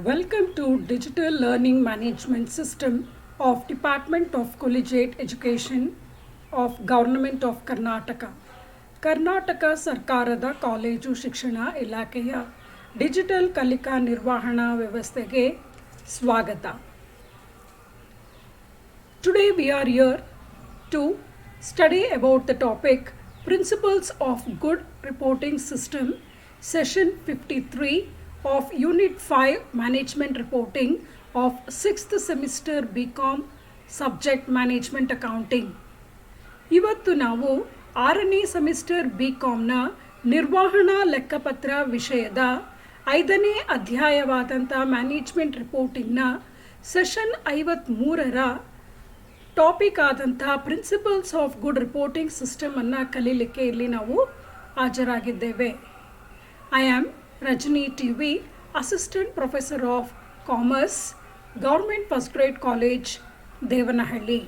Welcome to Digital Learning Management System of Department of Collegiate Education of Government of Karnataka. Karnataka ಸರ್ಕಾರದ college ಶಿಕ್ಷಣ ಇಲಾಖೆಯ digital ಕಲಿಕಾ ನಿರ್ವಹಣಾ ವ್ಯವಸ್ಥೆಗೆ ಸ್ವಾಗತ. Today we are here to study about the topic Principles of Good Reporting System, Session 53 of Unit 5 Management Reporting of 6th Semester BCom Subject Management Accounting. ಇವತ್ತು ನಾವು 6ನೇ semester BComನ ನಿರ್ವಹಣಾ ಲೆಕ್ಕಪತ್ರ ವಿಷಯದ 5ನೇ ಅಧ್ಯಾಯವಾದಂಥ ಮ್ಯಾನೇಜ್ಮೆಂಟ್ ರಿಪೋರ್ಟಿಂಗ್ನ ಸೆಷನ್ 53ರ ಟಾಪಿಕ್ ಆದಂಥ ಪ್ರಿನ್ಸಿಪಲ್ಸ್ ಆಫ್ ಗುಡ್ ರಿಪೋರ್ಟಿಂಗ್ ಸಿಸ್ಟಮನ್ನು ಕಲೀಲಿಕ್ಕೆ ಇಲ್ಲಿ ನಾವು ಹಾಜರಾಗಿದ್ದೇವೆ. I am Rajani TV, assistant professor of commerce, government first grade college, Devanahalli.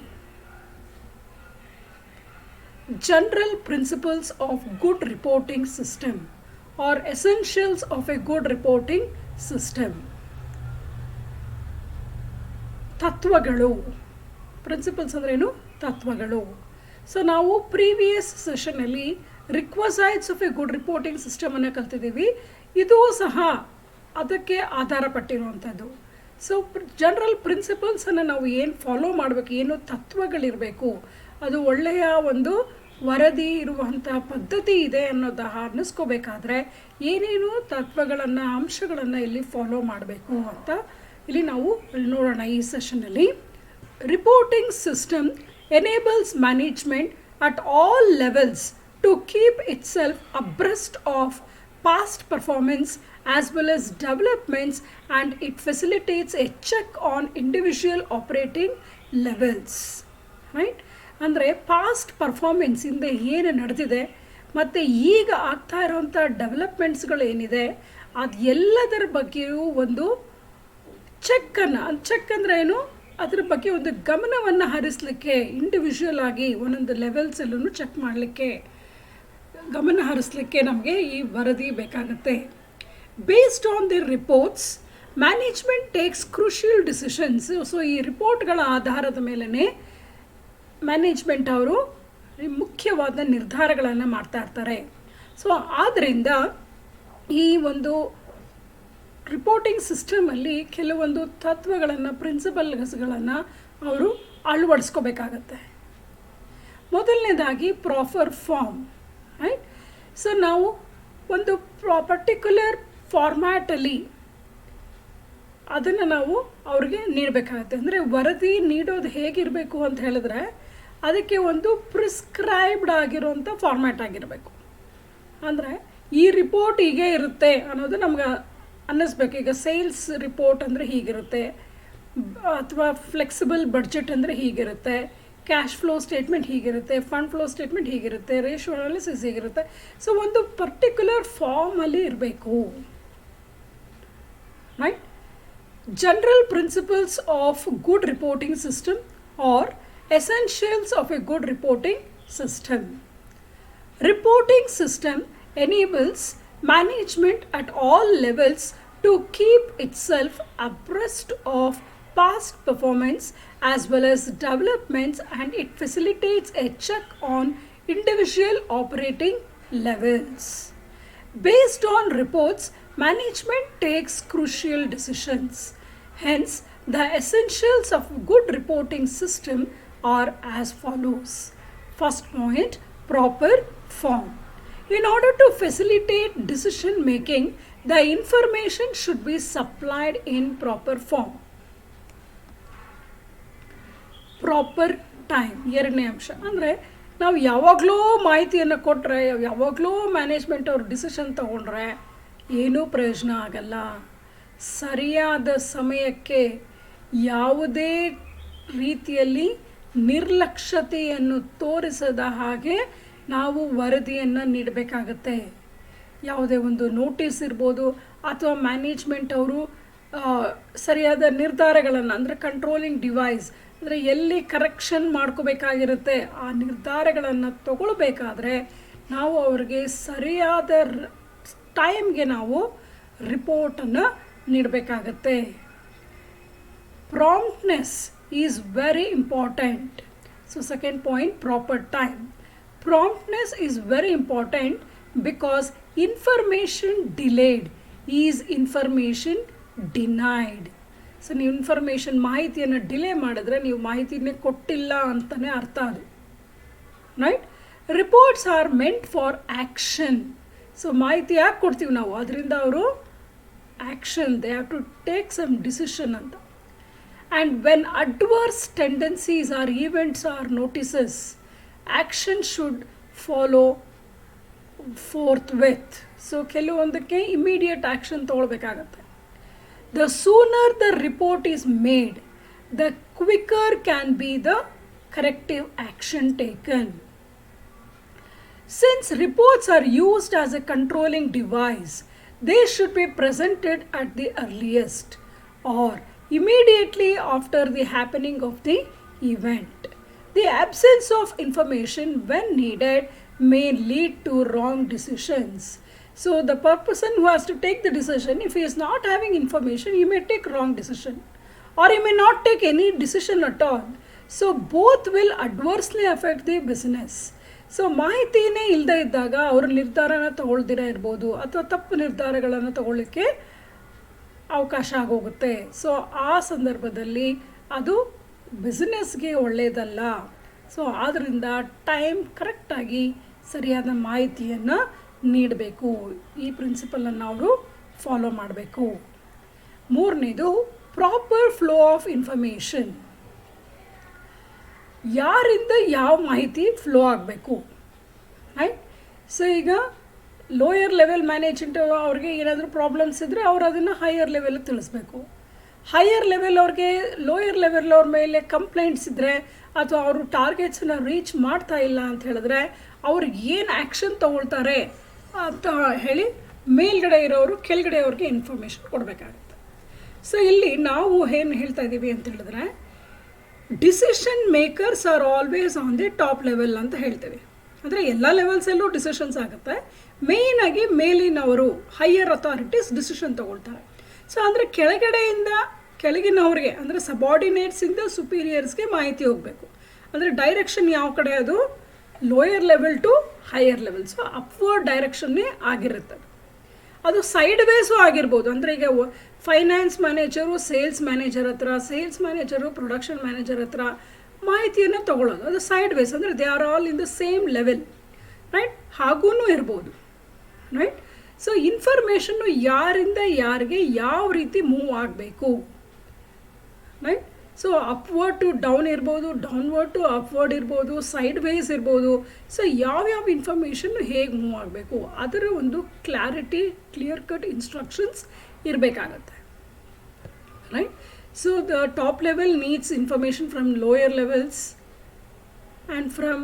General principles of good reporting system or essentials of a good reporting system. ತತ್ವಗಳು, principles ಅಂದ್ರೇನು? ತತ್ವಗಳು. ಸೊ ನಾವು ಪ್ರೀವಿಯಸ್ ಸೆಷನಲ್ಲಿ requisites of a good reporting ಸಿಸ್ಟಮನ್ನು ಕಲ್ತಿದ್ದೀವಿ. ಇದೂ ಸಹ ಅದಕ್ಕೆ ಆಧಾರ ಪಟ್ಟಿರುವಂಥದ್ದು. ಸೊ ಜನರಲ್ ಪ್ರಿನ್ಸಿಪಲ್ಸನ್ನು ನಾವು ಏನು ಫಾಲೋ ಮಾಡಬೇಕು, ಏನು ತತ್ವಗಳಿರಬೇಕು, ಅದು ಒಳ್ಳೆಯ ಒಂದು ವರದಿ ಇರುವಂಥ ಪದ್ಧತಿ ಇದೆ ಅನ್ನಿಸ್ಕೋಬೇಕಾದ್ರೆ ಏನೇನು ತತ್ವಗಳನ್ನು, ಅಂಶಗಳನ್ನು ಇಲ್ಲಿ ಫಾಲೋ ಮಾಡಬೇಕು ಅಂತ ಇಲ್ಲಿ ನಾವು ನೋಡೋಣ ಈ ಸೆಷನ್ನಲ್ಲಿ. Reporting system enables management at all levels to keep itself abreast of past performance as well as developments, and it facilitates a check on individual operating levels. Right? ಅಂದರೆ ಪಾಸ್ಟ್ ಪರ್ಫಾರ್ಮೆನ್ಸಿಂದ ಏನು ನಡೆದಿದೆ ಮತ್ತು ಈಗ ಆಗ್ತಾ ಇರೋವಂಥ ಡೆವಲಪ್ಮೆಂಟ್ಸ್ಗಳು ಏನಿದೆ ಅದು ಎಲ್ಲದರ ಬಗ್ಗೆಯೂ ಒಂದು ಚೆಕ್ ಅಂದರೆ ಏನು, ಅದ್ರ ಬಗ್ಗೆ ಒಂದು ಗಮನವನ್ನು ಹರಿಸಲಿಕ್ಕೆ, ಇಂಡಿವಿಜುವಲ್ ಆಗಿ ಒಂದೊಂದು ಲೆವೆಲ್ಸಲ್ಲೂ ಚೆಕ್ ಮಾಡಲಿಕ್ಕೆ, ಗಮನ ಹರಿಸಲಿಕ್ಕೆ ನಮಗೆ ಈ ವರದಿ ಬೇಕಾಗುತ್ತೆ. Based on the reports management takes crucial decisions. So ಈ ರಿಪೋರ್ಟ್ಗಳ ಆಧಾರದ ಮೇಲೇ ಮ್ಯಾನೇಜ್ಮೆಂಟ್ ಅವರು ಮುಖ್ಯವಾದ ನಿರ್ಧಾರಗಳನ್ನು ಮಾಡ್ತಾ ಇರ್ತಾರೆ. ಸೊ ಆದ್ದರಿಂದ ಈ ಒಂದು ರಿಪೋರ್ಟಿಂಗ್ ಸಿಸ್ಟಮಲ್ಲಿ ಕೆಲವೊಂದು ತತ್ವಗಳನ್ನು, ಪ್ರಿನ್ಸಿಪಲ್ಸ್ಗಳನ್ನು ಅವರು ಅಳವಡಿಸ್ಕೋಬೇಕಾಗತ್ತೆ. ಮೊದಲನೇದಾಗಿ ಪ್ರಾಪರ್ ಫಾರ್ಮ್. ರೈಟ್? ಸೊ ನಾವು ಒಂದು ಪರ್ಟಿಕ್ಯುಲರ್ ಫಾರ್ಮ್ಯಾಟಲ್ಲಿ ಅದನ್ನು ನಾವು ಅವ್ರಿಗೆ ನೀಡಬೇಕಾಗತ್ತೆ. ಅಂದರೆ ವರದಿ ನೀಡೋದು ಹೇಗಿರಬೇಕು ಅಂತ ಹೇಳಿದ್ರೆ ಅದಕ್ಕೆ ಒಂದು ಪ್ರಿಸ್ಕ್ರೈಬ್ಡ್ ಆಗಿರುವಂಥ ಫಾರ್ಮ್ಯಾಟ್ ಆಗಿರಬೇಕು. ಅಂದರೆ ಈ ರಿಪೋರ್ಟ್ ಹೀಗೆ ಇರುತ್ತೆ ಅನ್ನೋದು ನಮ್ಗೆ ಅನ್ನಿಸ್ಬೇಕು. ಈಗ ಸೇಲ್ಸ್ ರಿಪೋರ್ಟ್ ಅಂದರೆ ಹೀಗಿರುತ್ತೆ, ಅಥವಾ ಫ್ಲೆಕ್ಸಿಬಲ್ ಬಡ್ಜೆಟ್ ಅಂದರೆ ಹೀಗಿರುತ್ತೆ, ಕ್ಯಾಶ್ ಫ್ಲೋ ಸ್ಟೇಟ್ಮೆಂಟ್ ಹೀಗಿರುತ್ತೆ, ಫಂಡ್ ಫ್ಲೋ ಸ್ಟೇಟ್ಮೆಂಟ್ ಹೀಗಿರುತ್ತೆ, ರೇಷಿಯೋ ಅನಾಲಿಸಿಸ್ ಹೀಗಿರುತ್ತೆ. ಸೊ ಒಂದು ಪರ್ಟಿಕ್ಯುಲರ್ ಫಾರ್ಮಲ್ಲಿ ಇರಬೇಕು. Right? General principles of good reporting system are essentials of a good reporting system. Reporting system enables management at all levels to keep itself abreast of past performance as well as developments, and it facilitates a check on individual operating levels. Based on reports, management takes crucial decisions. Hence, the essentials of good reporting system are as follows. First point, proper form. In order to facilitate decision making, the information should be supplied in proper form. Proper time ಎರಡನೇ ಅಂಶ. ಅಂದರೆ ನಾವು ಯಾವಾಗಲೂ ಮಾಹಿತಿಯನ್ನು ಕೊಟ್ಟರೆ, ಯಾವಾಗಲೂ management ಅವ್ರು decision ತಗೊಂಡ್ರೆ ಏನೂ ಪ್ರಯೋಜನ ಆಗಲ್ಲ. ಸರಿಯಾದ ಸಮಯಕ್ಕೆ ಯಾವುದೇ ರೀತಿಯಲ್ಲಿ ನಿರ್ಲಕ್ಷ್ಯತೆಯನ್ನು ತೋರಿಸದ ಹಾಗೆ ನಾವು ವರದಿಯನ್ನು ನೀಡಬೇಕಾಗತ್ತೆ. ಯಾವುದೇ ಒಂದು ನೋಟಿಸ್ ಇರ್ಬೋದು, ಅಥವಾ ಮ್ಯಾನೇಜ್ಮೆಂಟ್ ಅವರು ಸರಿಯಾದ ನಿರ್ಧಾರಗಳನ್ನು, ಅಂದರೆ ಕಂಟ್ರೋಲಿಂಗ್ ಡಿವೈಸ್, ಅಂದರೆ ಎಲ್ಲಿ ಕರೆಕ್ಷನ್ ಮಾಡ್ಕೋಬೇಕಾಗಿರುತ್ತೆ ಆ ನಿರ್ಧಾರಗಳನ್ನು ತಗೊಳ್ಬೇಕಾದ್ರೆ ನಾವು ಅವ್ರಿಗೆ ಸರಿಯಾದ ಟೈಮ್ಗೆ ನಾವು ರಿಪೋರ್ಟನ್ನು ನೀಡಬೇಕಾಗತ್ತೆ. Promptness is very important. So second point, proper time. Promptness is very important because information delayed is information denied. So ನೀವು ಇನ್ಫಾರ್ಮೇಷನ್ ಮಾಹಿತಿಯನ್ನು ಡಿಲೇ ಮಾಡಿದ್ರೆ ನೀವು ಮಾಹಿತಿನೇ ಕೊಟ್ಟಿಲ್ಲ ಅಂತಲೇ ಅರ್ಥ ಅದು. Right? Reports are meant for action. So ಮಾಹಿತಿ ಯಾಕೆ ಕೊಡ್ತೀವಿ ನಾವು? ಅದರಿಂದ ಅವರು action, they have to take some decision ಅಂತ. And when adverse tendencies or events or notices, action should follow forthwith. So ಕೆಲವೊಂದಕ್ಕೆ ಇಮಿಡಿಯೇಟ್ ಆ್ಯಕ್ಷನ್ ತೊಗೊಳ್ಬೇಕಾಗತ್ತೆ. The sooner the report is made, the quicker can be the corrective action taken. Since reports are used as a controlling device, they should be presented at the earliest or immediately after the happening of the event. The absence of information when needed may lead to wrong decisions. So the person who has to take the decision, if he is not having information, he may take wrong decision or he may not take any decision at all. So both will adversely affect the business. So ಮಾಹಿತಿನೇ ಇಲ್ಲದೆ ಇದ್ದಾಗ ಅವರು ನಿರ್ಧಾರನ ತಗೊಳ್ದಿರ ಇರ್ಬೋದು ಅಥವಾ ತಪ್ಪು ನಿರ್ಧಾರಗಳನ್ನು ತಗೊಳ್ಳಿಕ್ಕೆ ಅವಕಾಶ ಆಗೋಗುತ್ತೆ. ಸೊ ಆ ಸಂದರ್ಭದಲ್ಲಿ ಅದು ಬಿಸ್ನೆಸ್ಗೆ ಒಳ್ಳೆಯದಲ್ಲ. ಸೊ ಆದ್ದರಿಂದ ಟೈಮ್ ಕರೆಕ್ಟಾಗಿ ಸರಿಯಾದ ಮಾಹಿತಿಯನ್ನು ನೀಡಬೇಕು. ಈ ಪ್ರಿನ್ಸಿಪಲನ್ನು ಅವರು ಫಾಲೋ ಮಾಡಬೇಕು. ಮೂರನೇದು, ಪ್ರಾಪರ್ ಫ್ಲೋ ಆಫ್ ಇನ್ಫಾರ್ಮೇಷನ್. ಯಾರಿಂದ ಯಾವ ಮಾಹಿತಿ ಫ್ಲೋ ಆಗಬೇಕು, ರೈಟ್? ಸೊ ಈಗ ಲೋಯರ್ ಲೆವೆಲ್ ಮ್ಯಾನೇಜ್ಮೆಂಟ್ ಅವ್ರಿಗೆ ಏನಾದರೂ ಪ್ರಾಬ್ಲಮ್ಸ್ ಇದ್ದರೆ ಅವ್ರು ಅದನ್ನು ಹೈಯರ್ ಲೆವೆಲ್ ತಿಳಿಸ್ಬೇಕು. ಹೈಯರ್ ಲೆವೆಲ್ ಅವ್ರಿಗೆ ಲೋಯರ್ ಲೆವೆಲ್ ಅವ್ರ ಮೇಲೆ ಕಂಪ್ಲೇಂಟ್ಸ್ ಇದ್ದರೆ ಅಥವಾ ಅವರು ಟಾರ್ಗೆಟ್ಸನ್ನು ರೀಚ್ ಮಾಡ್ತಾ ಇಲ್ಲ ಅಂತ ಹೇಳಿದ್ರೆ ಅವ್ರಿಗೆ ಏನು ಆ್ಯಕ್ಷನ್ ತೊಗೊಳ್ತಾರೆ ಅಂತ ಹೇಳಿ ಮೇಲ್ಗಡೆ ಇರೋರು ಕೆಳಗಡೆ ಅವ್ರಿಗೆ ಇನ್ಫಾರ್ಮೇಷನ್ ಕೊಡಬೇಕಾಗುತ್ತೆ. ಸೊ ಇಲ್ಲಿ ನಾವು ಏನು ಹೇಳ್ತಾ ಇದ್ದೀವಿ ಅಂತ ಹೇಳಿದ್ರೆ, decision makers are always on the top level ಅಂತ ಹೇಳ್ತೇವೆ. ಅಂದರೆ ಎಲ್ಲ ಲೆವೆಲ್ಸಲ್ಲೂ ಡಿಸಿಷನ್ಸ್ ಆಗುತ್ತೆ. ಮೇಯ್ನಾಗಿ ಮೇಲಿನವರು ಹೈಯರ್ ಅಥಾರಿಟೀಸ್ ಡಿಸಿಷನ್ ತೊಗೊಳ್ತಾರೆ. ಸೊ ಅಂದರೆ ಕೆಳಗಿನವ್ರಿಗೆ ಅಂದರೆ ಸಬಾರ್ಡಿನೇಟ್ಸಿಂದ ಸುಪೀರಿಯರ್ಸ್ಗೆ ಮಾಹಿತಿ ಹೋಗಬೇಕು. ಅಂದರೆ ಡೈರೆಕ್ಷನ್ ಯಾವ ಕಡೆ, ಅದು lower level to higher level. So upward ಡೈರೆಕ್ಷನ್ನೇ ಆಗಿರುತ್ತೆ. ಅದು ಸೈಡ್ ವೇಸು ಆಗಿರ್ಬೋದು. ಅಂದರೆ ಈಗ ಫೈನಾನ್ಸ್ ಮ್ಯಾನೇಜರು ಸೇಲ್ಸ್ ಮ್ಯಾನೇಜರ್ ಹತ್ರ, ಸೇಲ್ಸ್ ಮ್ಯಾನೇಜರು ಪ್ರೊಡಕ್ಷನ್ ಮ್ಯಾನೇಜರ್ ಹತ್ರ ಮಾಹಿತಿಯನ್ನು ತೊಗೊಳ್ಳೋದು, ಅದು ಸೈಡ್ ವೇಸ್. ಅಂದರೆ they are all in the same level, right? ಹಾಗೂ ಇರ್ಬೋದು, ರೈಟ್? ಸೊ ಇನ್ಫಾರ್ಮೇಷನ್ನು ಯಾರಿಂದ ಯಾರಿಗೆ ಯಾವ ರೀತಿ ಮೂವ್ ಆಗಬೇಕು, right? So upward to down ಇರ್ಬೋದು, ಡೌನ್ವರ್ಡ್ ಟು ಅಪ್ವರ್ಡ್ ಇರ್ಬೋದು, ಸೈಡ್ ವೇಸ್ ಇರ್ಬೋದು. ಸೊ ಯಾವ್ಯಾವ ಇನ್ಫಾರ್ಮೇಷನ್ನು ಹೇಗೆ ಮೂವ್ ಆಗಬೇಕು ಅದರ ಒಂದು ಕ್ಲಾರಿಟಿ, ಕ್ಲಿಯರ್ ಕಟ್ ಇನ್ಸ್ಟ್ರಕ್ಷನ್ಸ್ ಇರಬೇಕಾಗತ್ತೆ, right? So the top level needs information from lower levels, and from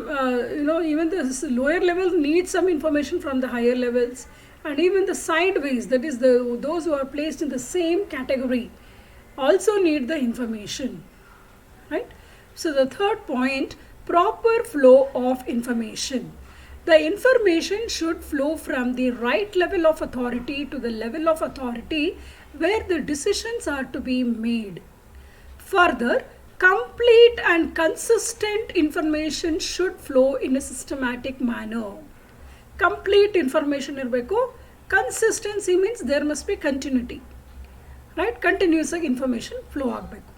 even the lower level needs some information from the higher levels, and even the sideways, that is those who are placed in the same category also need the information, right? So the third point, proper flow of information. The information should flow from the right level of authority to the level of authority where the decisions are to be made. Further, complete and consistent information should flow in a systematic manner. Complete information irbeku. Consistency means there must be continuity, right? Continuous information flow agbeku.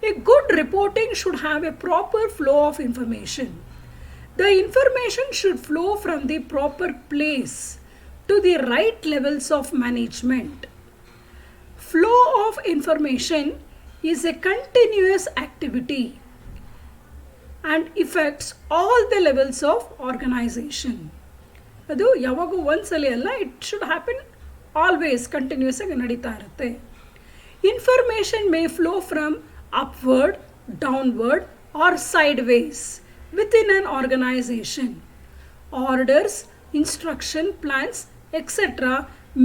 A good reporting should have a proper flow of information. The information should flow from the proper place to the right levels of management. Flow of information is a continuous activity and affects all the levels of organization. ಅದು ಯಾವಾಗೂ ಒಂದ್ಸಲ ಅಲ್ಲ, it should happen always, continuous ಆಗಿ ನಡೀತಾ ಇರುತ್ತೆ. Information may flow from upward, downward or sideways within an organisation. Orders, instruction, plans etcetera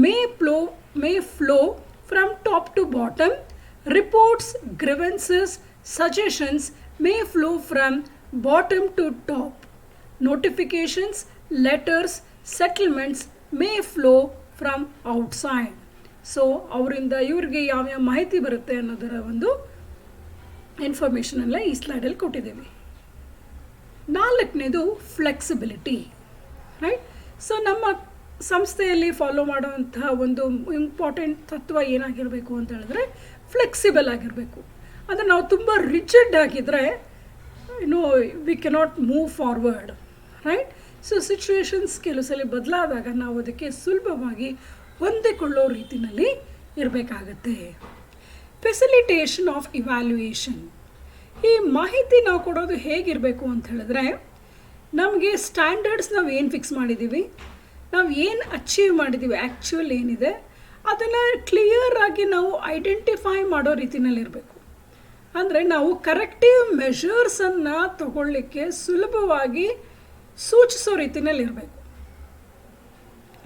may flow from top to bottom. Reports, grievances, suggestions may flow from bottom to top. Notifications, letters, settlements may flow from outside. So ಅವರಿಂದ ಇವ್ರಿಗೆ ಯಾವ್ಯಾವ ಮಾಹಿತಿ ಬರುತ್ತೆ ಅನ್ನೋದರ ಒಂದು ಇನ್ಫಾರ್ಮೇಷನೆಲ್ಲ ಈ ಸ್ಲೈಡಲ್ಲಿ ಕೊಟ್ಟಿದ್ದೀವಿ. 4ನೇದು flexibility, right. So ನಮ್ಮ ಸಂಸ್ಥೆಯಲ್ಲಿ ಫಾಲೋ ಮಾಡುವಂತಹ ಒಂದು ಇಂಪಾರ್ಟೆಂಟ್ ತತ್ವ ಏನಾಗಿರಬೇಕು ಅಂತ ಹೇಳಿದ್ರೆ ಫ್ಲೆಕ್ಸಿಬಲ್ ಆಗಿರಬೇಕು. ಅಂದರೆ ನಾವು ತುಂಬ ರಿಜಿಡ್ ಆಗಿದ್ದರೆ we cannot move forward, right. So situations ಕೆಲವು ಸಲ ಬದಲಾದಾಗ ನಾವು ಅದಕ್ಕೆ ಸುಲಭವಾಗಿ ಹೊಂದಿಕೊಳ್ಳೋ ರೀತಿಯಲ್ಲಿ ಇರಬೇಕಾಗತ್ತೆ. ಫೆಸಿಲಿಟೇಷನ್ ಆಫ್ ಇವ್ಯಾಲ್ಯೂಯೇಷನ್, ಈ ಮಾಹಿತಿ ನಾವು ಕೊಡೋದು ಹೇಗಿರಬೇಕು ಅಂತ ಹೇಳಿದ್ರೆ ನಮಗೆ ಸ್ಟ್ಯಾಂಡರ್ಡ್ಸ್ ನಾವು ಏನು ಫಿಕ್ಸ್ ಮಾಡಿದ್ದೀವಿ, ನಾವು ಏನು ಅಚೀವ್ ಮಾಡಿದ್ದೀವಿ, ಆ್ಯಕ್ಚುಯಲ್ ಏನಿದೆ ಅದನ್ನು ಕ್ಲಿಯರಾಗಿ ನಾವು ಐಡೆಂಟಿಫೈ ಮಾಡೋ ರೀತಿಯಲ್ಲಿರಬೇಕು. ಅಂದರೆ ನಾವು ಕರೆಕ್ಟಿವ್ ಮೆಷರ್ಸನ್ನು ತಗೊಳ್ಳಿಕ್ಕೆ ಸುಲಭವಾಗಿ ಸೂಚಿಸೋ ರೀತಿಯಲ್ಲಿರಬೇಕು,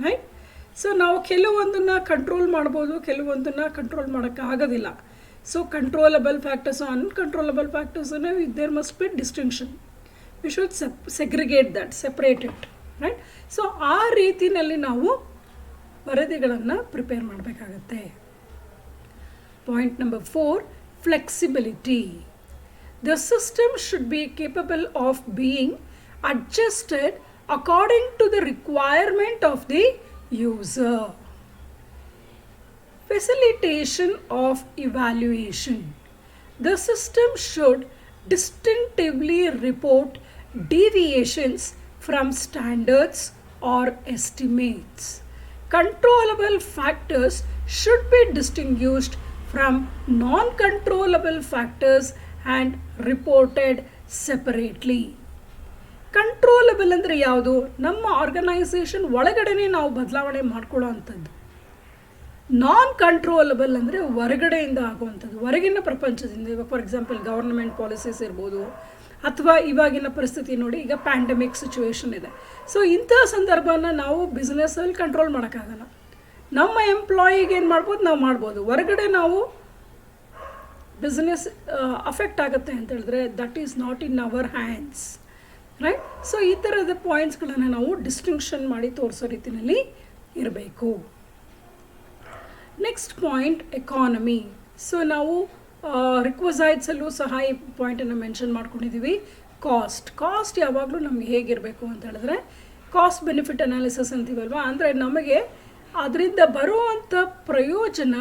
ರೈಟ್. ಸೊ ನಾವು ಕೆಲವೊಂದನ್ನು ಕಂಟ್ರೋಲ್ ಮಾಡ್ಬೋದು, ಕೆಲವೊಂದನ್ನು ಕಂಟ್ರೋಲ್ ಮಾಡೋಕ್ಕಾಗೋದಿಲ್ಲ. So controllable factors uncontrollable factors there must be distinction. We should segregate that, separate it, right. So ಆ ರೀತಿಯಲ್ಲಿ ನಾವು ವರದಿಗಳನ್ನು ಪ್ರಿಪೇರ್ ಮಾಡಬೇಕಾಗತ್ತೆ. Point number 4, flexibility. The system should be capable of being adjusted according to the requirement of the user. Facilitation of evaluation. The system should distinctively report deviations from standards or estimates. Controllable factors should be distinguished from non-controllable factors and reported separately. Controllable ಅಂದರೆ ಯಾವುದು? ನಮ್ಮ organisation ಒಳಗಡೆನೇ ನಾವು ಬದಲಾವಣೆ ಮಾಡ್ಕೊಳ್ಳೋ ಅಂಥದ್ದು. ನಾನ್ controllable ಅಂದರೆ ಹೊರಗಡೆಯಿಂದ ಆಗುವಂಥದ್ದು, ಹೊರಗಿನ ಪ್ರಪಂಚದಿಂದ. ಇವಾಗ ಫಾರ್ ಎಕ್ಸಾಂಪಲ್ ಗವರ್ನಮೆಂಟ್ ಪಾಲಿಸೀಸ್ ಇರ್ಬೋದು, ಅಥವಾ ಇವಾಗಿನ ಪರಿಸ್ಥಿತಿ ನೋಡಿ, ಈಗ ಪ್ಯಾಂಡಮಿಕ್ ಸಿಚುವೇಶನ್ ಇದೆ. ಸೊ ಇಂಥ ಸಂದರ್ಭನ ನಾವು ಬಿಸ್ನೆಸ್ಸಲ್ಲಿ ಕಂಟ್ರೋಲ್ ಮಾಡೋಕ್ಕಾಗಲ್ಲ. ನಮ್ಮ ಎಂಪ್ಲಾಯಿಗೆ ಏನು ಮಾಡ್ಬೋದು, ನಾವು ಮಾಡ್ಬೋದು. ಹೊರಗಡೆ ನಾವು ಬಿಸ್ನೆಸ್ ಅಫೆಕ್ಟ್ ಆಗುತ್ತೆ ಅಂತ ಹೇಳಿದ್ರೆ that is not in our hands, right. So ಈ ಥರದ ಪಾಯಿಂಟ್ಸ್ಗಳನ್ನು ನಾವು ಡಿಸ್ಟಿಂಕ್ಷನ್ ಮಾಡಿ ತೋರಿಸೋ ರೀತಿಯಲ್ಲಿ ಇರಬೇಕು. Next point, economy. ಸೊ ನಾವು ರಿಕ್ವಸೈಟ್ಸಲ್ಲೂ ಸಹ ಈ ಪಾಯಿಂಟನ್ನು ಮೆನ್ಷನ್ ಮಾಡ್ಕೊಂಡಿದ್ದೀವಿ. ಕಾಸ್ಟ್ ಯಾವಾಗಲೂ ನಮಗೆ ಹೇಗಿರಬೇಕು ಅಂತ ಹೇಳಿದ್ರೆ ಕಾಸ್ಟ್ ಬೆನಿಫಿಟ್ ಅನಾಲಿಸಿಸ್ ಅಂತೀವಲ್ವ. ಅಂದರೆ ನಮಗೆ ಅದರಿಂದ ಬರುವಂಥ ಪ್ರಯೋಜನ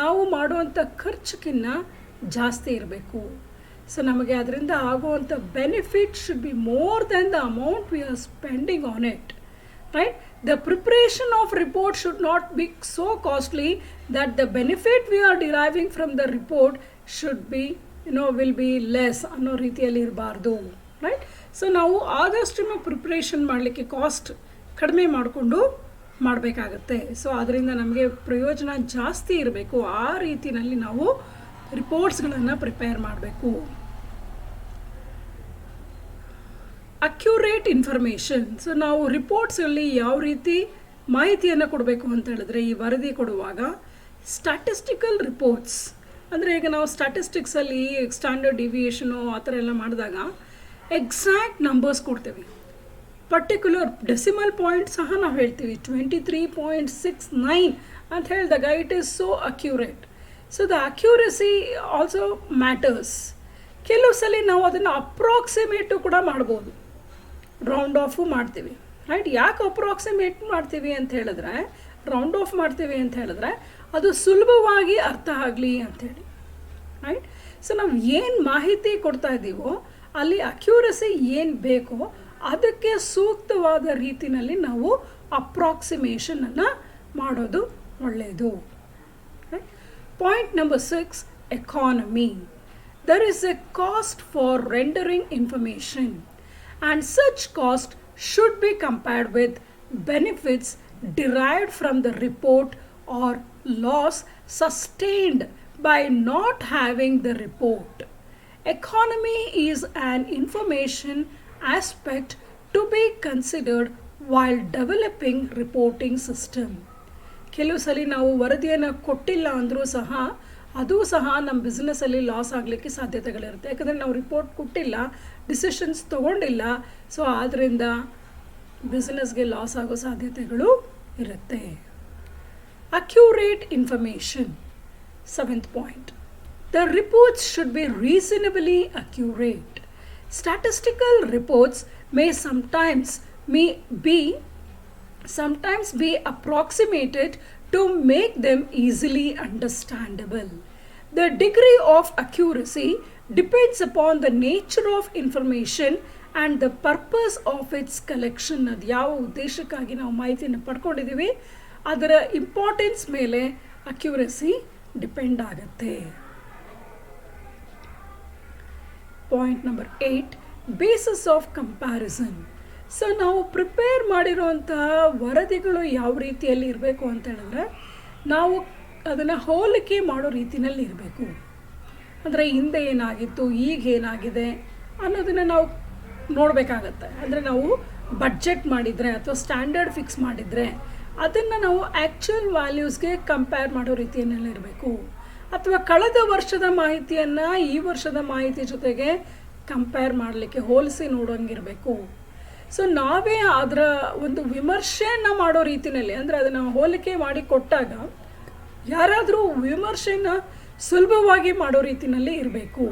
ನಾವು ಮಾಡುವಂಥ ಖರ್ಚಿಗಿನ್ನ ಜಾಸ್ತಿ ಇರಬೇಕು. ಸೊ ನಮಗೆ ಅದರಿಂದ ಆಗುವಂಥ benefit should be more than the amount we are spending on it, right. The preparation of report should not be so costly that the benefit we are deriving from the report should be will be less ಅನ್ನೋ ರೀತಿಯಲ್ಲಿ ಇರಬಾರ್ದು, right. So ನಾವು ಆದಷ್ಟು preparation ಮಾಡಲಿಕ್ಕೆ cost ಕಡಿಮೆ ಮಾಡಿಕೊಂಡು ಮಾಡಬೇಕಾಗತ್ತೆ. So ಅದರಿಂದ ನಮಗೆ ಪ್ರಯೋಜನ ಜಾಸ್ತಿ ಇರಬೇಕು. ಆ ರೀತಿಯಲ್ಲಿ ನಾವು ರಿಪೋರ್ಟ್ಸ್ಗಳನ್ನು ಪ್ರಿಪೇರ್ ಮಾಡಬೇಕು. Accurate information. ಸೊ ನಾವು ರಿಪೋರ್ಟ್ಸಲ್ಲಿ ಯಾವ ರೀತಿ ಮಾಹಿತಿಯನ್ನು ಕೊಡಬೇಕು ಅಂತ ಹೇಳಿದ್ರೆ, ಈ ವರದಿ ಕೊಡುವಾಗ ಸ್ಟ್ಯಾಟಿಸ್ಟಿಕಲ್ ರಿಪೋರ್ಟ್ಸ್, ಅಂದರೆ ಈಗ ನಾವು ಸ್ಟ್ಯಾಟಿಸ್ಟಿಕ್ಸಲ್ಲಿ ಸ್ಟ್ಯಾಂಡರ್ಡ್ ಡಿವಿಯೇಷನು ಆ ಥರ ಎಲ್ಲ ಮಾಡಿದಾಗ ಎಕ್ಸಾಕ್ಟ್ ನಂಬರ್ಸ್ ಕೊಡ್ತೀವಿ. ಪರ್ಟಿಕ್ಯುಲರ್ ಡೆಸಿಮಲ್ ಪಾಯಿಂಟ್ ಸಹ ನಾವು ಹೇಳ್ತೀವಿ. 23.69 ಅಂತ ಹೇಳಿದಾಗ it is so accurate. So the accuracy also matters. ಕೆಲವು ಸಲ ನಾವು ಅದನ್ನು ಅಪ್ರಾಕ್ಸಿಮೇಟು ಕೂಡ ಮಾಡ್ಬೋದು, ರೌಂಡ್ ಆಫು ಮಾಡ್ತೀವಿ, ರೈಟ್. ಯಾಕೆ ಅಪ್ರಾಕ್ಸಿಮೇಟ್ ಮಾಡ್ತೀವಿ ಅಂತ ಹೇಳಿದ್ರೆ, ರೌಂಡ್ ಆಫ್ ಮಾಡ್ತೀವಿ ಅಂತ ಹೇಳಿದ್ರೆ ಅದು ಸುಲಭವಾಗಿ ಅರ್ಥ ಆಗಲಿ ಅಂಥೇಳಿ, ರೈಟ್. ಸೊ ನಾವು ಏನು ಮಾಹಿತಿ ಕೊಡ್ತಾ ಇದ್ದೀವೋ ಅಲ್ಲಿ ಅಕ್ಯುರಸಿ ಏನು ಬೇಕೋ ಅದಕ್ಕೆ ಸೂಕ್ತವಾದ ರೀತಿಯಲ್ಲಿ ನಾವು ಅಪ್ರಾಕ್ಸಿಮೇಷನನ್ನು ಮಾಡೋದು ಒಳ್ಳೆಯದು, right. Point number 6, economy. There is a cost for rendering information, and such cost should be compared with benefits derived from the report or loss sustained by not having the report. Economy is an information aspect to be considered while developing reporting system. ಕೆಲವು ಸಲ ನಾವು ವರದಿಯನ್ನು ಕೊಟ್ಟಿಲ್ಲ ಅಂದರೂ ಸಹ ಅದು ಸಹ ನಮ್ಮ ಬಿಸ್ನೆಸ್ಸಲ್ಲಿ ಲಾಸ್ ಆಗಲಿಕ್ಕೆ ಸಾಧ್ಯತೆಗಳಿರುತ್ತೆ. ಯಾಕಂದರೆ ನಾವು ರಿಪೋರ್ಟ್ ಕೊಟ್ಟಿಲ್ಲ, ಡಿಸಿಷನ್ಸ್ ತೊಗೊಂಡಿಲ್ಲ. ಸೊ ಆದ್ದರಿಂದ ಬಿಸ್ನೆಸ್ಗೆ ಲಾಸ್ ಆಗೋ ಸಾಧ್ಯತೆಗಳು ಇರುತ್ತೆ. Accurate information. 7th point. The reports should be reasonably accurate. Statistical reports may sometimes be approximated to make them easily understandable. The degree of accuracy depends upon the nature of information and the purpose of its collection. ಅದು ಯಾವ ಉದ್ದೇಶಕ್ಕಾಗಿ ನಾವು ಮಾಹಿತಿಯನ್ನು ಪಡ್ಕೊಂಡಿದ್ದೀವಿ ಅದರ importance ಮೇಲೆ accuracy depend ಆಗುತ್ತೆ. Point number 8, basis of comparison. So ನಾವು prepare ಮಾಡಿರುವಂತಹ ವರದಿಗಳು ಯಾವ ರೀತಿಯಲ್ಲಿ ಇರಬೇಕು ಅಂತ ಹೇಳಿದ್ರೆ, ನಾವು ಅದನ್ನು ಹೋಲಿಕೆ ಮಾಡೋ ರೀತಿಯಲ್ಲಿ ಇರಬೇಕು. ಅಂದರೆ ಹಿಂದೆ ಏನಾಗಿತ್ತು, ಈಗ ಏನಾಗಿದೆ ಅನ್ನೋದನ್ನು ನಾವು ನೋಡಬೇಕಾಗತ್ತೆ. ಅಂದರೆ ನಾವು ಬಡ್ಜೆಟ್ ಮಾಡಿದರೆ ಅಥವಾ ಸ್ಟ್ಯಾಂಡರ್ಡ್ ಫಿಕ್ಸ್ ಮಾಡಿದರೆ ಅದನ್ನು ನಾವು ಆ್ಯಕ್ಚುಯಲ್ ವ್ಯಾಲ್ಯೂಸ್ಗೆ ಕಂಪೇರ್ ಮಾಡೋ ರೀತಿಯನ್ನೆಲ್ಲ ಇರಬೇಕು. ಅಥವಾ ಕಳೆದ ವರ್ಷದ ಮಾಹಿತಿಯನ್ನು ಈ ವರ್ಷದ ಮಾಹಿತಿ ಜೊತೆಗೆ ಕಂಪೇರ್ ಮಾಡಲಿಕ್ಕೆ ಹೋಲಿಸಿ ನೋಡೋಂಗಿರಬೇಕು. ಸೊ ನಾವೇ ಅದರ ಒಂದು ವಿಮರ್ಶೆಯನ್ನು ಮಾಡೋ ರೀತಿಯಲ್ಲಿ, ಅಂದರೆ ಅದನ್ನು ಹೋಲಿಕೆ ಮಾಡಿ ಕೊಟ್ಟಾಗ ಯಾರಾದರೂ ವಿಮರ್ಶೆಯನ್ನು ಸುಲಭವಾಗಿ ಮಾಡೋ ರೀತಿಯಲ್ಲಿ ಇರಬೇಕು.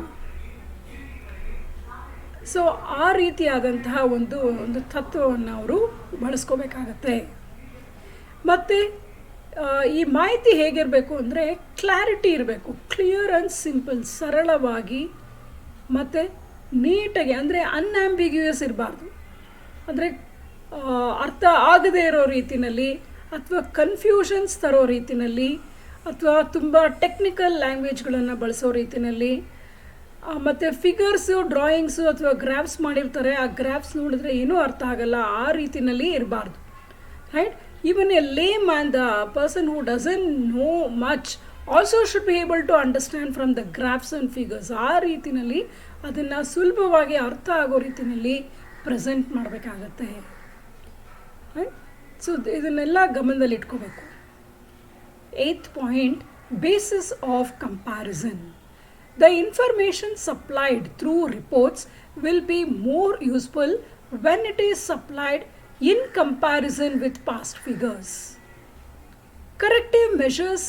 ಸೊ ಆ ರೀತಿಯಾದಂತಹ ಒಂದು ತತ್ವವನ್ನು ಅವರು ಬಳಸ್ಕೋಬೇಕಾಗತ್ತೆ. ಮತ್ತು ಈ ಮಾಹಿತಿ ಹೇಗಿರಬೇಕು ಅಂದರೆ ಕ್ಲಾರಿಟಿ ಇರಬೇಕು, ಕ್ಲಿಯರ್ ಆ್ಯಂಡ್ ಸಿಂಪಲ್, ಸರಳವಾಗಿ ಮತ್ತು ನೀಟಾಗಿ, ಅಂದರೆ ಅನ್ಆಂಬಿಗ್ಯೂಯಸ್ ಇರಬಾರ್ದು. ಅಂದರೆ ಅರ್ಥ ಆಗದೇ ಇರೋ ರೀತಿಯಲ್ಲಿ ಅಥವಾ ಕನ್ಫ್ಯೂಷನ್ಸ್ ತರೋ ರೀತಿಯಲ್ಲಿ ಅಥವಾ ತುಂಬ ಟೆಕ್ನಿಕಲ್ ಲ್ಯಾಂಗ್ವೇಜ್ಗಳನ್ನು ಬಳಸೋ ರೀತಿಯಲ್ಲಿ, ಮತ್ತು ಫಿಗರ್ಸು, ಡ್ರಾಯಿಂಗ್ಸು ಅಥವಾ ಗ್ರಾಫ್ಸ್ ಮಾಡಿರ್ತಾರೆ, ಆ ಗ್ರಾಫ್ಸ್ ನೋಡಿದ್ರೆ ಏನೂ ಅರ್ಥ ಆಗಲ್ಲ, ಆ ರೀತಿಯಲ್ಲಿ ಇರಬಾರ್ದು. Right? Even a layman, the person who doesn't know much, also should be able to understand from the graphs and figures. ಆ ರೀತಿಯಲ್ಲಿ ಅದನ್ನು ಸುಲಭವಾಗಿ ಅರ್ಥ ಆಗೋ ರೀತಿಯಲ್ಲಿ ಪ್ರೆಸೆಂಟ್ ಮಾಡಬೇಕಾಗತ್ತೆ. ಸೊ ಇದನ್ನೆಲ್ಲ ಗಮನದಲ್ಲಿ ಇಟ್ಕೋಬೇಕು. 8th point, basis of comparison. The information supplied through reports will be more useful when it is supplied in comparison with past figures. Corrective measures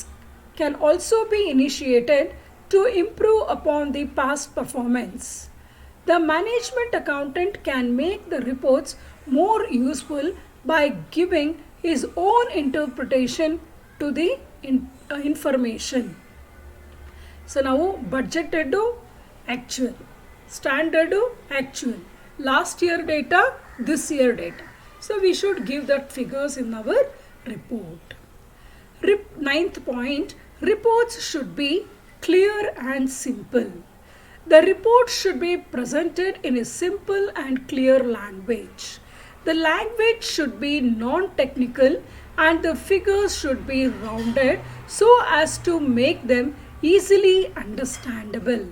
can also be initiated to improve upon the past performance. The management accountant can make the reports more useful by giving his own interpretation to the information. So now budgeted actual, standard actual, last year data, this year data. So we should give that figures in our report. 9th point, reports should be clear and simple. The report should be presented in a simple and clear language. The language should be non-technical and the figures should be rounded so as to make them easily understandable.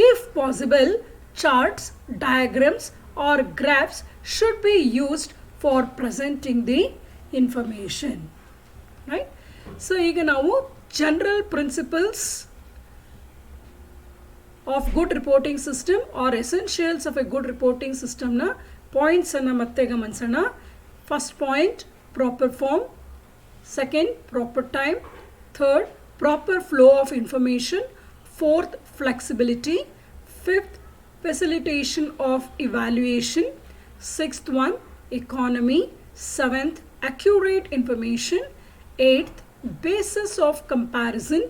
If possible, charts, diagrams or graphs should be used for presenting the information. Right? So ಈಗ ನಾವು general principles of good reporting system or essentials of a good reporting system ನ points ಅನ್ನು ಮತ್ತೆ ಗಮನಿಸೋಣ. First point, proper form. Second, proper time. Third, proper flow of information. Fourth, flexibility. Fifth, facilitation of evaluation. Sixth one, economy. Seventh, accurate information. Eighth, basis of comparison.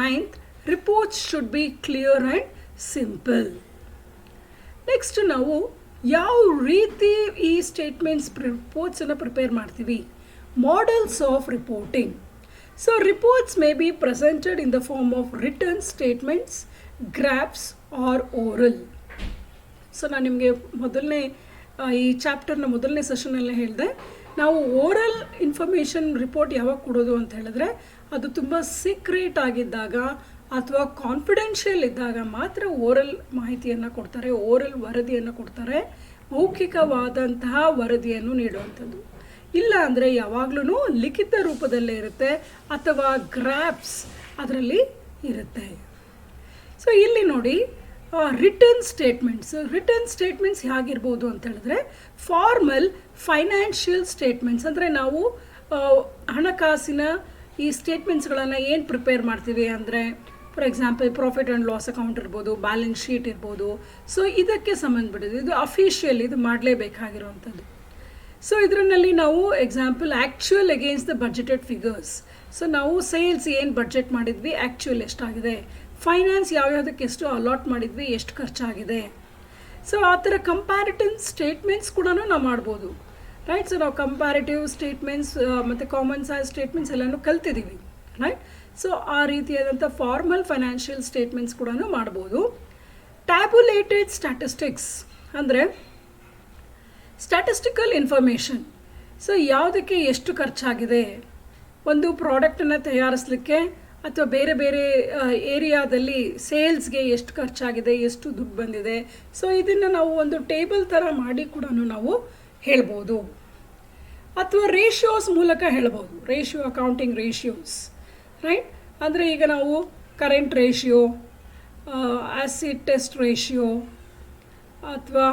Ninth, reports should be clear and simple. Next ನಾವು ಯಾವ ರೀತಿ ಈ statements reports ಅನ್ನು prepare ಮಾಡ್ತೀವಿ? Models of reporting. So reports may be presented in the form of written statements, graphs or oral. So ನಾನು ನಿಮಗೆ ಮೊದಲನೇ ಈ ಚಾಪ್ಟರ್ನ ಮೊದಲನೇ ಸೆಷನಲ್ಲಿ ಹೇಳಿದೆ, ನಾವು ಓರಲ್ ಇನ್ಫಾರ್ಮೇಷನ್ ರಿಪೋರ್ಟ್ ಯಾವಾಗ ಕೊಡೋದು ಅಂತ ಹೇಳಿದ್ರೆ ಅದು ತುಂಬ ಸೀಕ್ರೆಟ್ ಆಗಿದ್ದಾಗ ಅಥವಾ ಕಾನ್ಫಿಡೆನ್ಷಿಯಲ್ ಇದ್ದಾಗ ಮಾತ್ರ ಓರಲ್ ಮಾಹಿತಿಯನ್ನು ಕೊಡ್ತಾರೆ, ಓರಲ್ ವರದಿಯನ್ನು ಕೊಡ್ತಾರೆ, ಮೌಖಿಕವಾದಂತಹ ವರದಿಯನ್ನು ನೀಡುವಂಥದ್ದು. ಇಲ್ಲ ಅಂದರೆ ಯಾವಾಗಲೂ ಲಿಖಿತ ರೂಪದಲ್ಲೇ ಇರುತ್ತೆ ಅಥವಾ ಗ್ರಾಫ್ಸ್ ಅದರಲ್ಲಿ ಇರುತ್ತೆ. ಸೊ ಇಲ್ಲಿ ನೋಡಿ, ರಿಟರ್ನ್ ಸ್ಟೇಟ್ಮೆಂಟ್ಸ್ ಹೇಗಿರ್ಬೋದು ಅಂತ ಹೇಳಿದ್ರೆ ಫಾರ್ಮಲ್ ಫೈನಾನ್ಷಿಯಲ್ ಸ್ಟೇಟ್ಮೆಂಟ್ಸ್, ಅಂದರೆ ನಾವು ಹಣಕಾಸಿನ ಈ ಸ್ಟೇಟ್ಮೆಂಟ್ಸ್ಗಳನ್ನು ಏನು ಪ್ರಿಪೇರ್ ಮಾಡ್ತೀವಿ ಅಂದರೆ, for example profit and loss account ಇರ್ಬೋದು, ಬ್ಯಾಲೆನ್ಸ್ ಶೀಟ್ ಇರ್ಬೋದು. ಸೊ ಇದಕ್ಕೆ ಸಂಬಂಧಪಟ್ಟಿದ್ದು, ಇದು ಅಫಿಷಿಯಲ್, ಇದು ಮಾಡಲೇಬೇಕಾಗಿರುವಂಥದ್ದು. ಸೊ ಇದರಲ್ಲಿ ನಾವು example actual against the budgeted figures. So ನಾವು ಸೇಲ್ಸ್ ಏನು ಬಡ್ಜೆಟ್ ಮಾಡಿದ್ವಿ, ಆ್ಯಕ್ಚುಯಲ್ ಎಷ್ಟಾಗಿದೆ, ಫೈನಾನ್ಸ್ ಯಾವ್ಯಾವುದಕ್ಕೆ ಎಷ್ಟು ಅಲಾಟ್ ಮಾಡಿದ್ವಿ, ಎಷ್ಟು ಖರ್ಚಾಗಿದೆ. ಸೊ ಆ ಥರ ಕಂಪ್ಯಾರಿಟಿವ್ ಸ್ಟೇಟ್ಮೆಂಟ್ಸ್ ಕೂಡ ನಾವು ಮಾಡ್ಬೋದು, ರೈಟ್. ಸೊ ನಾವು ಕಂಪ್ಯಾರಿಟಿವ್ ಸ್ಟೇಟ್ಮೆಂಟ್ಸ್ ಮತ್ತು ಕಾಮನ್ ಸೈಜ್ ಸ್ಟೇಟ್ಮೆಂಟ್ಸ್ ಎಲ್ಲನೂ ಕಲ್ತಿದ್ದೀವಿ, ರೈಟ್. ಸೊ ಆ ರೀತಿಯಾದಂಥ ಫಾರ್ಮಲ್ ಫೈನಾನ್ಷಿಯಲ್ ಸ್ಟೇಟ್ಮೆಂಟ್ಸ್ ಕೂಡ ಮಾಡ್ಬೋದು. ಟ್ಯಾಬ್ಯುಲೇಟೆಡ್ ಸ್ಟ್ಯಾಟಿಸ್ಟಿಕ್ಸ್ ಅಂದರೆ ಸ್ಟ್ಯಾಟಿಸ್ಟಿಕಲ್ ಇನ್ಫಾರ್ಮೇಷನ್. ಸೊ ಯಾವುದಕ್ಕೆ ಎಷ್ಟು ಖರ್ಚಾಗಿದೆ, ಒಂದು ಪ್ರಾಡಕ್ಟನ್ನು ತಯಾರಿಸಲಿಕ್ಕೆ ಅಥವಾ ಬೇರೆ ಬೇರೆ ಏರಿಯಾದಲ್ಲಿ ಸೇಲ್ಸ್ಗೆ ಎಷ್ಟು ಖರ್ಚಾಗಿದೆ, ಎಷ್ಟು ದುಡ್ಡು ಬಂದಿದೆ. ಸೊ ಇದನ್ನು ನಾವು ಒಂದು ಟೇಬಲ್ ಥರ ಮಾಡಿ ಕೂಡ ನಾವು ಹೇಳ್ಬೋದು, ಅಥವಾ ರೇಷಿಯೋಸ್ ಮೂಲಕ ಹೇಳ್ಬೋದು. Ratio, accounting ratios, right. ಅಂದರೆ ಈಗ ನಾವು current ratio, acid test ratio, ಅಥವಾ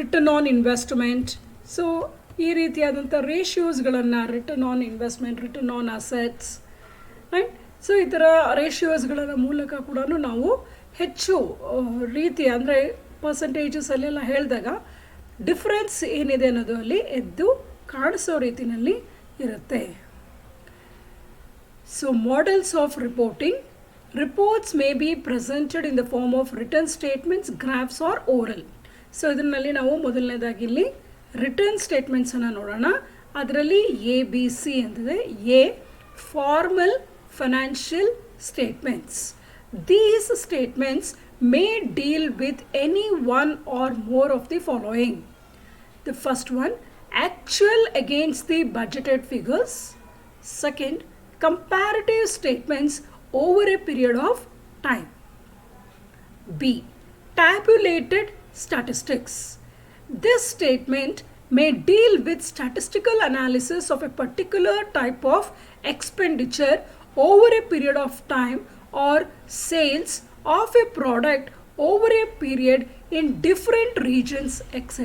ರಿಟರ್ನ್ ಆನ್ ಇನ್ವೆಸ್ಟ್ಮೆಂಟ್. ಸೊ ಈ ರೀತಿಯಾದಂಥ ರೇಷಿಯೋಸ್ಗಳನ್ನು, return on investment, return on assets, right. So ಈ ಥರ ರೇಷಿಯೋಸ್ಗಳ ಮೂಲಕ ಕೂಡ ನಾವು ಹೆಚ್ಚು ರೀತಿಯ, ಅಂದರೆ ಪರ್ಸೆಂಟೇಜಸಲ್ಲೆಲ್ಲ ಹೇಳಿದಾಗ ಡಿಫ್ರೆನ್ಸ್ ಏನಿದೆ ಅನ್ನೋದು ಅಲ್ಲಿ ಎದ್ದು ಕಾಣಿಸೋ ರೀತಿಯಲ್ಲಿ ಇರುತ್ತೆ. So models of reporting. Reports may be presented in the form of return statements, graphs or oral. So ಇದರಲ್ಲಿ ನಾವು ಮೊದಲನೇದಾಗಿ ಇಲ್ಲಿ ರಿಟರ್ನ್ ಸ್ಟೇಟ್ಮೆಂಟ್ಸನ್ನು ನೋಡೋಣ. ಅದರಲ್ಲಿ ABC ಅಂತಿದೆ. A, formal financial statements. These statements may deal with any one or more of the following. The first one, actual against the budgeted figures. Second, comparative statements over a period of time. B, tabulated statistics. This statement may deal with statistical analysis of a particular type of expenditure over a period of time or sales of a product over a period in different regions, etc.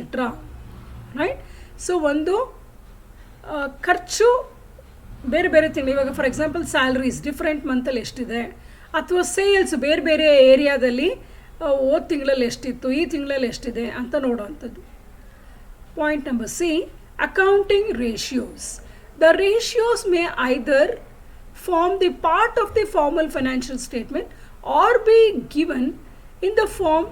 Right? So ಒಂದು ಖರ್ಚು ಬೇರೆ ಬೇರೆ ತಿಂಗಳು, ಇವಾಗ for example salaries different ಮಂತಲ್ಲಿ ಎಷ್ಟಿದೆ, ಅಥವಾ sales ಬೇರೆ ಬೇರೆ ಏರಿಯಾದಲ್ಲಿ ಹೋದ ತಿಂಗಳಲ್ಲಿ ಎಷ್ಟಿತ್ತು, ಈ ತಿಂಗಳಲ್ಲಿ ಎಷ್ಟಿದೆ ಅಂತ ನೋಡೋವಂಥದ್ದು. Point number C, accounting ratios. The ratios may either form the part of the formal financial statement or be given in the form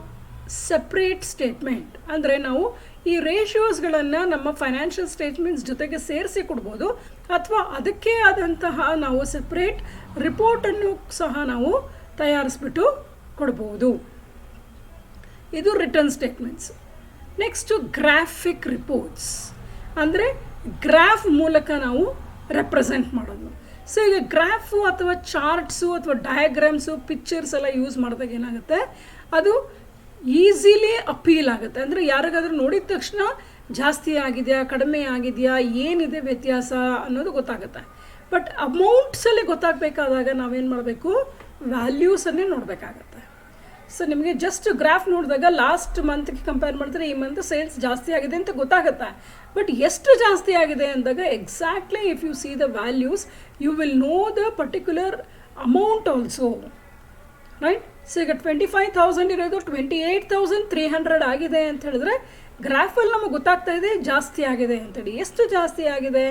separate statement. ಅಂದರೆ ನಾವು ಈ ರೇಷಿಯೋಸ್ಗಳನ್ನು ನಮ್ಮ ಫೈನಾನ್ಷಿಯಲ್ ಸ್ಟೇಟ್ಮೆಂಟ್ಸ್ ಜೊತೆಗೆ ಸೇರಿಸಿ ಕೊಡ್ಬೋದು, ಅಥವಾ ಅದಕ್ಕೆ ಆದಂತಹ ನಾವು ಸೆಪ್ರೇಟ್ ರಿಪೋರ್ಟನ್ನು ಸಹ ನಾವು ತಯಾರಿಸ್ಬಿಟ್ಟು ಕೊಡ್ಬೋದು. ಇದು return statements. Next graphic reports, ಅಂದರೆ ಗ್ರಾಫ್ ಮೂಲಕ ನಾವು ರೆಪ್ರೆಸೆಂಟ್ ಮಾಡೋದು. ಸೊ ಈಗ ಗ್ರಾಫು ಅಥವಾ ಚಾರ್ಟ್ಸು ಅಥವಾ ಡಯಾಗ್ರಾಮ್ಸು, ಪಿಕ್ಚರ್ಸ್ ಎಲ್ಲ ಯೂಸ್ ಮಾಡಿದಾಗ ಏನಾಗುತ್ತೆ, ಅದು ಈಸಿಲಿ ಅಪೀಲ್ ಆಗುತ್ತೆ. ಅಂದರೆ ಯಾರಿಗಾದ್ರೂ ನೋಡಿದ ತಕ್ಷಣ ಜಾಸ್ತಿ ಆಗಿದೆಯಾ, ಕಡಿಮೆ ಆಗಿದೆಯಾ, ಏನಿದೆ ವ್ಯತ್ಯಾಸ ಅನ್ನೋದು ಗೊತ್ತಾಗುತ್ತೆ. ಬಟ್ ಅಮೌಂಟ್ಸಲ್ಲಿ ಗೊತ್ತಾಗಬೇಕಾದಾಗ ನಾವೇನು ಮಾಡಬೇಕು, ವ್ಯಾಲ್ಯೂಸನ್ನೇ ನೋಡಬೇಕಾಗತ್ತೆ. ಸೊ ನಿಮಗೆ ಜಸ್ಟ್ ಗ್ರಾಫ್ ನೋಡಿದಾಗ ಲಾಸ್ಟ್ ಮಂತ್ಗೆ ಕಂಪೇರ್ ಮಾಡಿದ್ರೆ ಈ ಮಂತ್ ಸೇಲ್ಸ್ ಜಾಸ್ತಿ ಆಗಿದೆ ಅಂತ ಗೊತ್ತಾಗುತ್ತೆ. ಬಟ್ ಎಷ್ಟು ಜಾಸ್ತಿ ಆಗಿದೆ ಅಂದಾಗ exactly if you see the values you will know the particular amount also, right. So ಈಗ 25,000 ಇರೋದು 28,300 ಆಗಿದೆ ಅಂತ ಹೇಳಿದ್ರೆ ಗ್ರಾಫಲ್ಲಿ ನಮಗೆ ಗೊತ್ತಾಗ್ತಾ ಇದೆ ಜಾಸ್ತಿ ಆಗಿದೆ ಅಂತೇಳಿ. ಎಷ್ಟು ಜಾಸ್ತಿ ಆಗಿದೆ?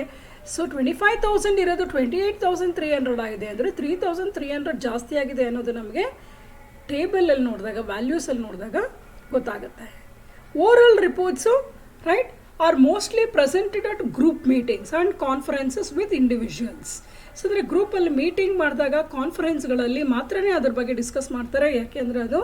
ಸೊ 25,000 ಇರೋದು 28,300 ಆಗಿದೆ ಅಂದರೆ 3,300 ಜಾಸ್ತಿ ಆಗಿದೆ ಅನ್ನೋದು ನಮಗೆ ಟೇಬಲಲ್ಲಿ ನೋಡಿದಾಗ, ವ್ಯಾಲ್ಯೂಸಲ್ಲಿ ನೋಡಿದಾಗ ಗೊತ್ತಾಗುತ್ತೆ. Oral reports, right, are mostly presented at group meetings and conferences with individuals. So ಅಂದರೆ ಗ್ರೂಪಲ್ಲಿ ಮೀಟಿಂಗ್ ಮಾಡಿದಾಗ, ಕಾನ್ಫರೆನ್ಸ್ಗಳಲ್ಲಿ ಮಾತ್ರನೇ ಅದ್ರ ಬಗ್ಗೆ ಡಿಸ್ಕಸ್ ಮಾಡ್ತಾರೆ. ಯಾಕೆಂದರೆ ಅದು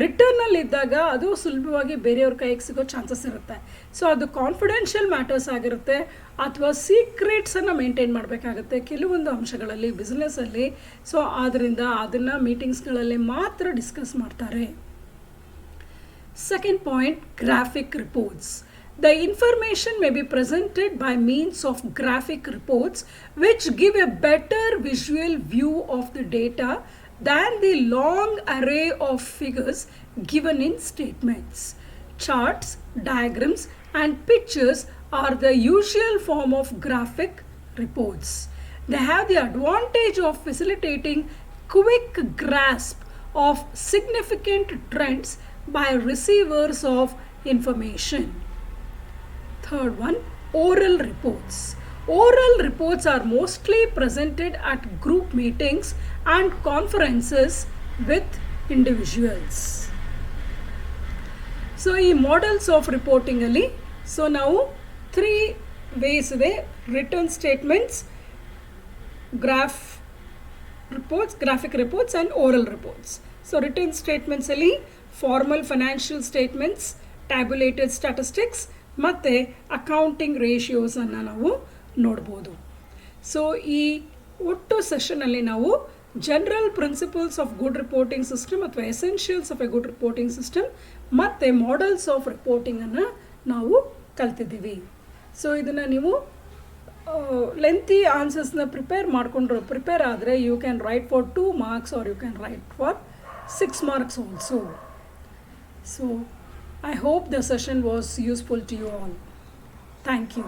ರಿಟರ್ನಲ್ಲಿ ಇದ್ದಾಗ ಅದು ಸುಲಭವಾಗಿ ಬೇರೆಯವ್ರ ಕೈಗೆ ಸಿಗೋ ಚಾನ್ಸಸ್ ಇರುತ್ತೆ. ಸೊ ಅದು ಕಾನ್ಫಿಡೆನ್ಷಿಯಲ್ ಮ್ಯಾಟರ್ಸ್ ಆಗಿರುತ್ತೆ, ಅಥವಾ ಸೀಕ್ರೆಟ್ಸನ್ನು ಮೇಂಟೈನ್ ಮಾಡಬೇಕಾಗುತ್ತೆ ಕೆಲವೊಂದು ಅಂಶಗಳಲ್ಲಿ ಬಿಸ್ನೆಸ್ಸಲ್ಲಿ. ಸೊ ಆದ್ದರಿಂದ ಅದನ್ನು ಮೀಟಿಂಗ್ಸ್ಗಳಲ್ಲಿ ಮಾತ್ರ ಡಿಸ್ಕಸ್ ಮಾಡ್ತಾರೆ. Second point, graphic reports. The information may be presented by means of graphic reports which give a better visual view of the data than the long array of figures given in statements. Charts, diagrams and pictures are the usual form of graphic reports. They have the advantage of facilitating quick grasp of significant trends by receivers of information. Third one, oral reports. Oral reports are mostly presented at group meetings and conferences with individuals. So, ಈ models of reporting ಅಲ್ಲಿ so ನಾವು 3 ways ಇದೆ, written statements, graphic reports and oral reports. So, written statements ಅಲ್ಲಿ formal financial statements, tabulated statistics ಮತ್ತು accounting ratios ಅನ್ನು ನಾವು ನೋಡ್ಬೋದು. So ಈ ಒಟ್ಟು ಸೆಷನಲ್ಲಿ ನಾವು general principles of good reporting system ಅಥವಾ essentials of a good reporting system ಮತ್ತು ಮಾಡೆಲ್ಸ್ ಆಫ್ ರಿಪೋರ್ಟಿಂಗನ್ನು ನಾವು ಕಲ್ತಿದ್ದೀವಿ. ಸೊ ಇದನ್ನು ನೀವು ಲೆಂತಿ ಆನ್ಸರ್ಸ್ನ ಪ್ರಿಪೇರ್ ಆದರೆ you can write for 2 marks or you can write for 6 marks also. So I hope the session was useful to you all. Thank you.